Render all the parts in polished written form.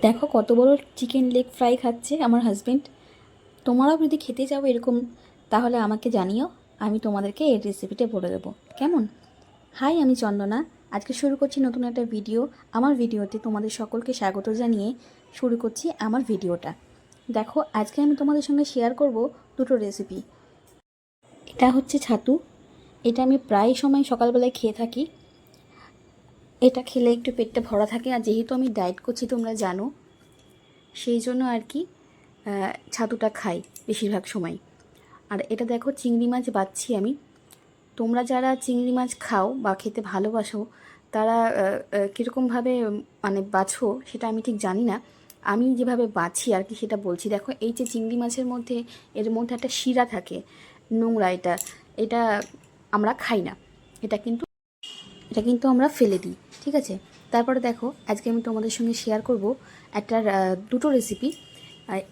দেখো কত বড় চিকেন লেগ ফ্রাই খাচ্ছে আমার হাজবেন্ড। তোমরাও যদি খেতে চাও এরকম তাহলে আমাকে জানিও, আমি তোমাদেরকে এর রেসিপিটা বলে দেবো। কেমন? হাই, আমি চন্দনা। আজকে শুরু করছি নতুন একটা ভিডিও। আমার ভিডিওতে তোমাদের সকলকে স্বাগত জানিয়ে শুরু করছি আমার ভিডিওটা। দেখো, আজকে আমি তোমাদের সঙ্গে শেয়ার করব দুটো রেসিপি। এটা হচ্ছে ছাতু। এটা আমি প্রায় সময় সকালবেলায় খেয়ে থাকি। এটা খেলে একটু পেটটা ভরা থাকে, আর যেহেতু আমি ডায়েট করছি তোমরা জানো, সেই জন্য আর কি ছাতুটা খাই বেশিরভাগ সময়। আর এটা দেখো, চিংড়ি মাছ বাছছি আমি। তোমরা যারা চিংড়ি মাছ খাও বা খেতে ভালোবাসো তারা কীরকমভাবে মানে বাছো সেটা আমি ঠিক জানি না। আমি যেভাবে বাছি আর কি সেটা বলছি। দেখো, এই যে চিংড়ি মাছের মধ্যে, এর মধ্যে একটা শিরা থাকে, নোংরা। এটা এটা আমরা খাই না। এটা কিন্তু এটা কিন্তু আমরা ফেলে দিই, ঠিক আছে? তারপরে দেখো, আজকে আমি তোমাদের সঙ্গে শেয়ার করব একটা দুটো রেসিপি।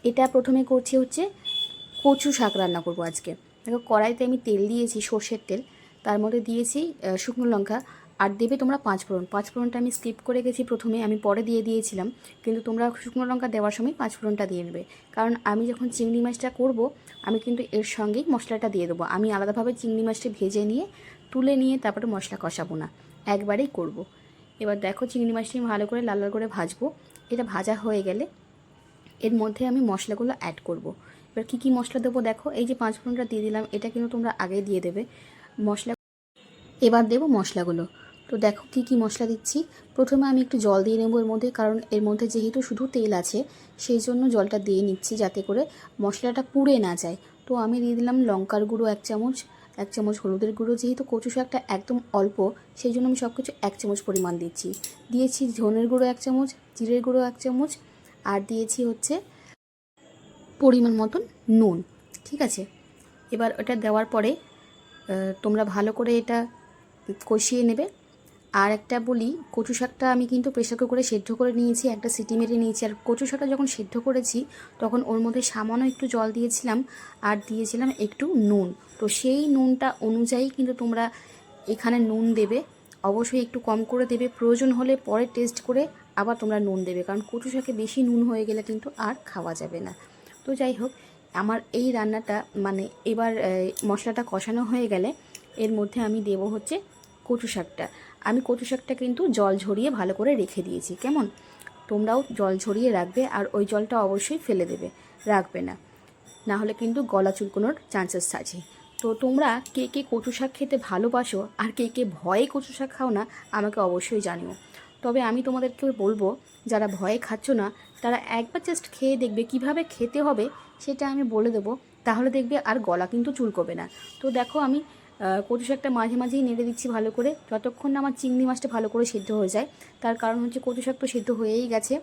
এটা প্রথমে করছি হচ্ছে কচু শাক রান্না করব আজকে। দেখো, কড়াইতে আমি তেল দিয়েছি, সর্ষের তেল। তার মধ্যে দিয়েছি শুকনো লঙ্কা, আর দেবে তোমরা পাঁচফোড়ন। পাঁচফোড়নটা আমি স্কিপ করে গেছি, প্রথমে আমি পরে দিয়ে দিয়েছিলাম, কিন্তু তোমরা শুকনো লঙ্কা দেওয়ার সময় পাঁচফোড়নটা দিয়ে নেবে। কারণ আমি যখন চিংড়ি মাছটা করব আমি কিন্তু এর সঙ্গেই মশলাটা দিয়ে দেবো। আমি আলাদাভাবে চিংড়ি মাছটা ভেজে নিয়ে তুলে নিয়ে তারপরে মশলা কষাবো না, একবারেই করব। এবার দেখো, চিংড়ি মাছটি ভালো করে লাল লাল করে ভাজবো। এটা ভাজা হয়ে গেলে এর মধ্যে আমি মশলাগুলো অ্যাড করব। এবার কী কী মশলা দেবো দেখো, এই যে পাঁচফোড়নটা দিয়ে দিলাম, এটা কিন্তু তোমরা আগে দিয়ে দেবে মশলা। এবার দেবো মশলাগুলো। তো দেখো কী কী মশলা দিচ্ছি। প্রথমে আমি একটু জল দিয়ে নেবো এর মধ্যে, কারণ এর মধ্যে যেহেতু শুধু তেল আছে সেই জন্য জলটা দিয়ে নিচ্ছি যাতে করে মশলাটা পুড়ে না যায়। তো আমি দিয়ে দিলাম লঙ্কার গুঁড়ো 1 চামচ, 1 চামচ হলুদের গুঁড়ো। যেহেতু কচু শাকটা একদম অল্প, সেই জন্য আমি সব কিছু 1 চামচ পরিমাণ দিচ্ছি। দিয়েছি ধনের গুঁড়ো 1 চামচ, জিরের গুঁড়ো 1 চামচ, আর দিয়েছি হচ্ছে পরিমাণ মতন নুন, ঠিক আছে? এবার ওটা দেওয়ার পরে তোমরা ভালো করে এটা কষিয়ে নেবে। আর একটা বলি, কচু শাকটা আমি কিন্তু প্রেসার কুকারে সেদ্ধ করে নিয়েছি, একটা সিটি মেরে নিয়েছি। আর কচু শাকটা যখন সেদ্ধ করেছি তখন ওর মধ্যে সামান্য একটু জল দিয়েছিলাম, আর দিয়েছিলাম একটু নুন। তো সেই নুনটা অনুযায়ী কিন্তু তোমরা এখানে নুন দেবে। অবশ্যই একটু কম করে দেবে, প্রয়োজন হলে পরে টেস্ট করে আবার তোমরা নুন দেবে, কারণ কচু শাকে বেশি নুন হয়ে গেলে কিন্তু আর খাওয়া যাবে না। তো যাই হোক, আমার এই রান্নাটা মানে এবার মশলাটা কষানো হয়ে গেলে এর মধ্যে আমি দেবো হচ্ছে কচু শাকটা। আমি কচু শাকটা কিন্তু জল ঝরিয়ে ভালো করে রেখে দিয়েছি। কেমন? তোমরাও জল ঝরিয়ে রাখবে, আর ওই জলটা অবশ্যই ফেলে দেবে, রাখবে না, না হলে কিন্তু গলা চুলকোনোর চান্সেস আছে। তো তোমরা কে কে কচু শাক খেতে ভালোবাসো আর কে কে ভয়ে কচু শাক খাও না আমাকে অবশ্যই জানিও। তবে আমি তোমাদেরকে বলবো, যারা ভয়ে খাচ্ছ না তারা একবার জাস্ট খেয়ে দেখবে কিভাবে খেতে হবে, সেটা আমি বলে দেবো। তাহলে দেখবে আর গলা কিন্তু চুলকোবে না। তো দেখো, আমি কচু শাকটা মাঝে মাঝেই নেড়ে দিচ্ছি ভালো করে, যতক্ষণ না আমার চিংড়ি মাছটা ভালো করে সেদ্ধ হয়ে যায়। তার কারণ হচ্ছে কচু শাক তো সেদ্ধ হয়েই গেছে,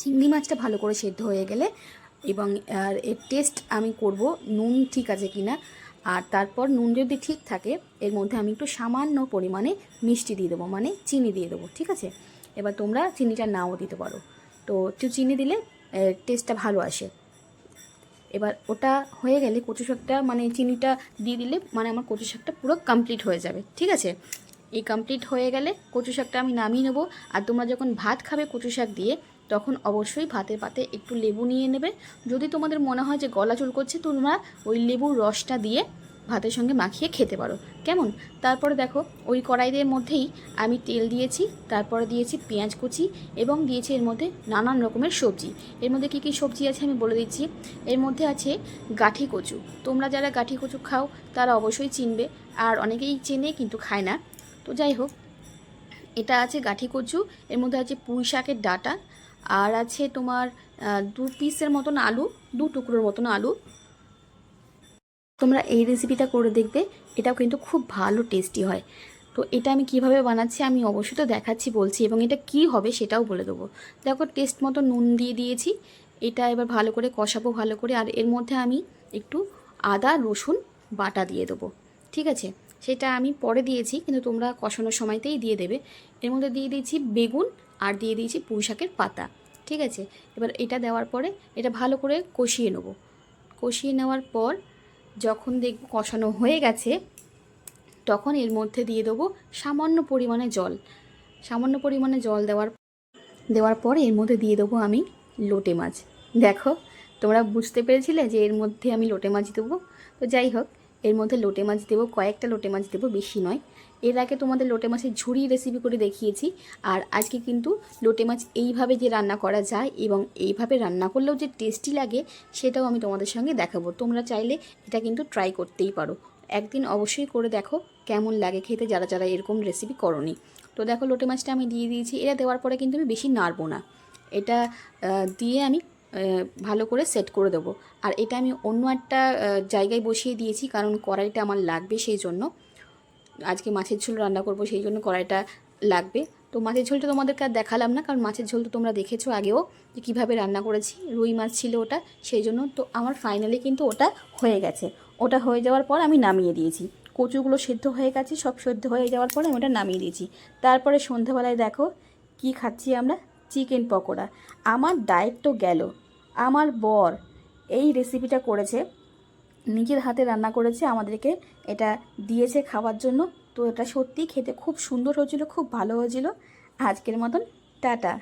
চিংড়ি মাছটা ভালো করে সেদ্ধ হয়ে গেলে এবং আর এর টেস্ট আমি করব নুন ঠিক আছে কি না। আর তারপর নুন যদি ঠিক থাকে এর মধ্যে আমি একটু সামান্য পরিমাণে মিষ্টি দিয়ে দেবো, মানে চিনি দিয়ে দেবো, ঠিক আছে? এবার তোমরা চিনিটা নাও দিতে পারো, তো একটু চিনি দিলে টেস্টটা ভালো আসে। এবার ওটা হয়ে গেলে কচু শাকটা মানে চিনিটা দিয়ে দিলে মানে আমার কচু শাকটা পুরো কমপ্লিট হয়ে যাবে, ঠিক আছে? এই কমপ্লিট হয়ে গেলে কচু শাকটা আমি নামিয়ে নেবো। আর তোমরা যখন ভাত খাবে কচু শাক দিয়ে তখন অবশ্যই ভাতের পাতে একটু লেবু নিয়ে নেবে। যদি তোমাদের মনে হয় যে গলা চুলকোচ্ছে তোমরা ওই লেবুর রসটা দিয়ে ভাতের সঙ্গে মাখিয়ে খেতে পারো। কেমন? তারপরে দেখো, ওই কড়াইয়ের মধ্যেই আমি তেল দিয়েছি, তারপরে দিয়েছি পেঁয়াজ কুচি এবং দিয়েছি এর মধ্যে নানান রকমের সবজি। এর মধ্যে কী কী সবজি আছে আমি বলে দিচ্ছি। এর মধ্যে আছে গাঠি কচু। তোমরা যারা গাঠি কচু খাও তারা অবশ্যই চিনবে, আর অনেকেই চেনে কিন্তু খায় না। তো যাই হোক, এটা আছে গাঠি কচু। এর মধ্যে আছে পুঁই শাকের ডাঁটা, আর আছে তোমার 2 পিসের মতন আলু, 2 টুকরোর মতন আলু। তোমরা এই রেসিপিটা করে দেখবে, এটাও কিন্তু খুব ভালো টেস্টি হয়। তো এটা আমি কিভাবে বানাচ্ছি আমি অবশ্যই তো দেখাচ্ছি বলছি, এবং এটা কি হবে সেটাও বলে দেবো। দেখো, টেস্ট মতো নুন দিয়ে দিয়েছি। এটা এবার ভালো করে কষাবো ভালো করে, আর এর মধ্যে আমি একটু আদা রসুন বাটা দিয়ে দেবো, ঠিক আছে? সেটা আমি পরে দিয়েছি, কিন্তু তোমরা কষানোর সময়তেই দিয়ে দেবে। এর মধ্যে দিয়ে দিয়েছি বেগুন, আর দিয়ে দিয়েছি পুঁই শাকের পাতা, ঠিক আছে? এবার এটা দেওয়ার পরে এটা ভালো করে কষিয়ে নেবো। কষিয়ে নেওয়ার পর যখন দেখব কষানো হয়ে গেছে তখন এর মধ্যে দিয়ে দেবো সামান্য পরিমাণে জল। সামান্য পরিমাণে জল দেওয়ার দেওয়ার পর এর মধ্যে দিয়ে দেবো আমি লোটে মাছ। দেখো, তোমরা বুঝতে পেরেছিলে যে এর মধ্যে আমি লোটে মাছ দেবো। তো যাই হোক, এর মধ্যে লোটে মাছ দেবো, কয়েকটা লোটে মাছ দেবো, বেশি নয়। এর আগে তোমাদের লোটে মাছের ঝুড়ি রেসিপি করে দেখিয়েছি, আর আজকে কিন্তু লোটে মাছ এইভাবে যে রান্না করা যায় এবং এইভাবে রান্না করলেও যে টেস্টি লাগে সেটাও আমি তোমাদের সঙ্গে দেখাবো। তোমরা চাইলে এটা কিন্তু ট্রাই করতেই পারো, একদিন অবশ্যই করে দেখো কেমন লাগে খেতে, যারা যারা এরকম রেসিপি করোনি। তো দেখো, লোটে মাছটা আমি দিয়ে দিয়েছি। এটা দেওয়ার পরে কিন্তু আমি বেশি নাড়বো না, এটা দিয়ে আমি ভালো করে সেট করে দেবো। আর এটা আমি অন্য একটা জায়গায় বসিয়ে দিয়েছি, কারণ কড়াইটা আমার লাগবে, সেই জন্য আজকে মাছের ঝোল রান্না করব, সেই জন্য কড়াইটা লাগবে। তো মাছের ঝোলটা তোমাদেরকে আর দেখালাম না, কারণ মাছের ঝোল তো তোমরা দেখেছো আগেও যে কীভাবে রান্না করেছি। রুই মাছ ছিল ওটা, সেই জন্য। তো আমার ফাইনালি কিন্তু ওটা হয়ে গেছে। ওটা হয়ে যাওয়ার পর আমি নামিয়ে দিয়েছি। কচুগুলো সেদ্ধ হয়ে গেছে, সব সেদ্ধ হয়ে যাওয়ার পরে আমি ওটা নামিয়ে দিয়েছি। তারপরে সন্ধ্যাবেলায় দেখো কি খাচ্ছি আমরা, চিকেন পকোড়া। আমার ডায়েট তো গেল, আমার বর এই রেসিপিটা করেছে, নিজের হাতে রান্না করেছে, আমাদেরকে এটা দিয়েছে খাওয়ার জন্য। তো এটা সত্যিই খেতে খুব সুন্দর হয়েছিল, খুব ভালো হয়েছিল। আজকের মতন টাটা।